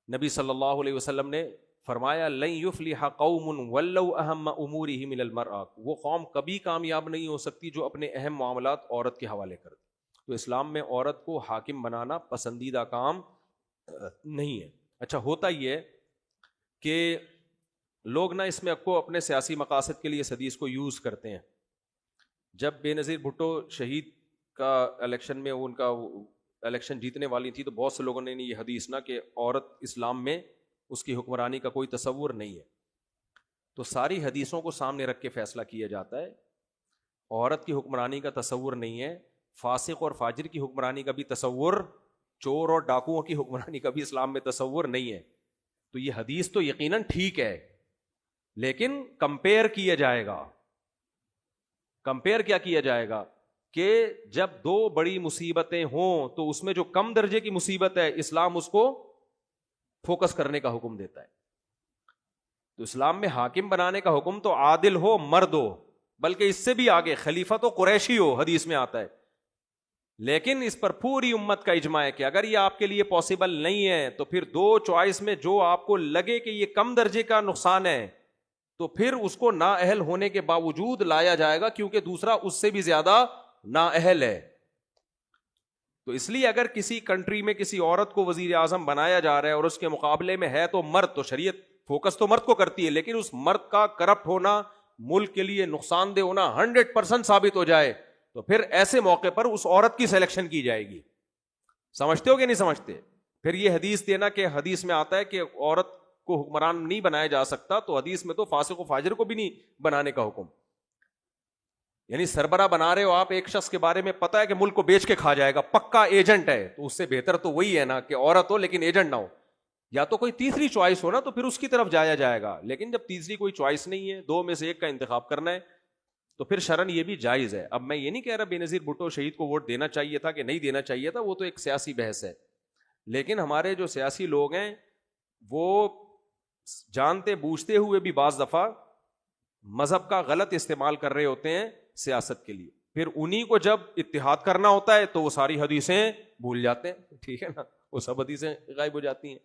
نبی صلی اللہ علیہ وسلم نے فرمایا لن یفلح قوم ولو اہم امورہم الی المرأة، وہ قوم کبھی کامیاب نہیں ہو سکتی جو اپنے اہم معاملات عورت کے حوالے کر دے. تو اسلام میں عورت کو حاکم بنانا پسندیدہ کام نہیں ہے. اچھا، ہوتا یہ ہے کہ لوگ نا اس میں کو اپنے سیاسی مقاصد کے لیے اس حدیث کو یوز کرتے ہیں. جب بے نظیر بھٹو شہید کا الیکشن میں ان کا الیکشن جیتنے والی تھی تو بہت سے لوگوں نے یہ حدیث نا کہ عورت اسلام میں اس کی حکمرانی کا کوئی تصور نہیں ہے، تو ساری حدیثوں کو سامنے رکھ کے فیصلہ کیا جاتا ہے. عورت کی حکمرانی کا تصور نہیں ہے، فاسق اور فاجر کی حکمرانی کا بھی تصور، چور اور ڈاکوؤں کی حکمرانی کا بھی اسلام میں تصور نہیں ہے. تو یہ حدیث تو یقیناً ٹھیک ہے، لیکن کمپیئر کیا جائے گا. کمپیئر کیا کیا جائے گا کہ جب دو بڑی مصیبتیں ہوں تو اس میں جو کم درجے کی مصیبت ہے اسلام اس کو فوکس کرنے کا حکم دیتا ہے. تو اسلام میں حاکم بنانے کا حکم تو عادل ہو، مرد ہو، بلکہ اس سے بھی آگے خلیفہ تو قریشی ہو، حدیث میں آتا ہے. لیکن اس پر پوری امت کا اجماع ہے کہ اگر یہ آپ کے لیے پاسبل نہیں ہے تو پھر دو چوائس میں جو آپ کو لگے کہ یہ کم درجے کا نقصان ہے تو پھر اس کو نااہل ہونے کے باوجود لایا جائے گا، کیونکہ دوسرا اس سے بھی زیادہ نااہل ہے. تو اس لیے اگر کسی کنٹری میں کسی عورت کو وزیر اعظم بنایا جا رہا ہے اور اس کے مقابلے میں ہے تو مرد، تو شریعت فوکس تو مرد کو کرتی ہے، لیکن اس مرد کا کرپٹ ہونا، ملک کے لیے نقصان دہ ہونا 100% ثابت ہو جائے تو پھر ایسے موقع پر اس عورت کی سلیکشن کی جائے گی. سمجھتے ہو کہ نہیں سمجھتے؟ پھر یہ حدیث دینا کہ حدیث میں آتا ہے کہ عورت کو حکمران نہیں بنایا جا سکتا، تو حدیث میں تو فاسق و فاجر کو بھی نہیں بنانے کا حکم. یعنی سربراہ بنا رہے ہو آپ ایک شخص کے بارے میں پتا ہے کہ ملک کو بیچ کے کھا جائے گا، پکا ایجنٹ ہے، تو اس سے بہتر تو وہی ہے نا کہ عورت ہو لیکن ایجنٹ نہ ہو. یا تو کوئی تیسری چوائس ہو نا تو پھر اس کی طرف جایا جائے گا، لیکن جب تیسری کوئی چوائس نہیں ہے، دو میں سے ایک کا انتخاب کرنا ہے تو پھر شرعن یہ بھی جائز ہے. اب میں یہ نہیں کہہ رہا بے نظیر بھٹو شہید کو ووٹ دینا چاہیے تھا کہ نہیں دینا چاہیے تھا، وہ تو ایک سیاسی بحث ہے. لیکن ہمارے جو سیاسی لوگ ہیں وہ جانتے بوجھتے ہوئے بھی بعض دفعہ مذہب کا غلط استعمال کر رہے ہوتے ہیں سیاست کے لیے. پھر انہی کو جب اتحاد کرنا ہوتا ہے تو وہ ساری حدیثیں بھول جاتے ہیں. ٹھیک ہے نا، وہ سب حدیثیں غائب ہو جاتی ہیں.